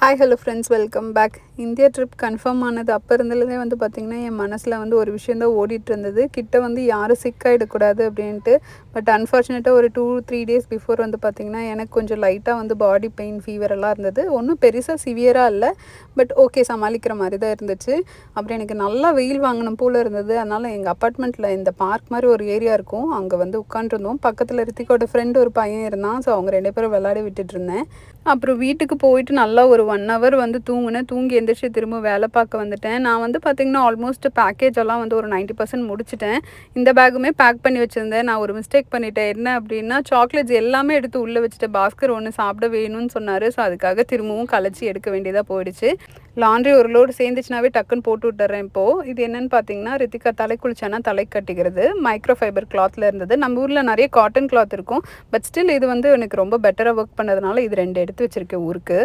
Hi hello friends, welcome back. India trip confirm ஆனது அப்போ இருந்ததுலேருந்தே வந்து பார்த்திங்கன்னா என் மனசில் வந்து ஒரு விஷயம் தான் ஓடிட்டு இருந்தது. கிட்ட வந்து யாரும் சிக்காயிடக்கூடாது அப்படின்ட்டு. பட் அன்ஃபார்ச்சுனேட்டாக ஒரு 2-3 டேஸ் பிஃபோர் வந்து பார்த்திங்கன்னா எனக்கு கொஞ்சம் லைட்டாக வந்து பாடி பெயின், ஃபீவர் எல்லாம் இருந்தது. ஒன்றும் பெருசாக சிவியராக இல்லை, பட் ஓகே சமாளிக்கிற மாதிரி தான் இருந்துச்சு. அப்புறம் எனக்கு நல்லா வெயில் வாங்கணும் போல் இருந்தது. அதனால் எங்கள் அப்பார்ட்மெண்ட்டில் இந்த பார்க் மாதிரி ஒரு ஏரியா இருக்கும், அங்கே வந்து உட்காண்ட்ருந்தோம். பக்கத்தில் ரித்திகோட ஃப்ரெண்டு ஒரு பையன் இருந்தான். ஸோ அவங்க 2 பேரும் விளையாட விட்டுட்டு இருந்தேன். அப்புறம் வீட்டுக்கு போயிட்டு நல்லா ஒரு 1 ஹவர் வந்து தூங்கினேன். தூங்கி எந்திரிச்சு திரும்ப வேலை பார்க்க வந்துட்டேன். நான் வந்து பார்த்திங்கன்னா ஆல்மோஸ்ட் பேக்கேஜ் எல்லாம் வந்து ஒரு 90% முடிச்சிட்டேன். இந்த பேக்குமே பேக் பண்ணி வச்சுருந்தேன். நான் ஒரு மிஸ்டேக் பண்ணிட்டேன். என்ன அப்படின்னா, சாக்லேட்ஸ் எல்லாமே எடுத்து உள்ளே வச்சுட்டேன். பாஸ்கர் ஒன்று சாப்பிட வேணும்னு சொன்னார். ஸோ அதுக்காக திரும்பவும் கலைச்சி எடுக்க வேண்டியதாக போயிடுச்சு. லாண்ட்ரி ஒரு லோடு சேர்ந்துச்சுனாவே டக்குன்னு போட்டு விட்டுறேன். இப்போது இது என்னென்னு பார்த்தீங்கன்னா, ரித்திகா தலை குளிச்சானா தலை கட்டிக்கிறது மைக்ரோ ஃபைபர் கிளாத்தில் இருந்தது. நம்ம ஊரில் நிறைய காட்டன் கிளாத் இருக்கும், பட் ஸ்டில் இது வந்து எனக்கு ரொம்ப பெட்டராக ஒர்க் பண்ணதுனால இது 2 எடுத்து வச்சுருக்கேன் ஊருக்கு.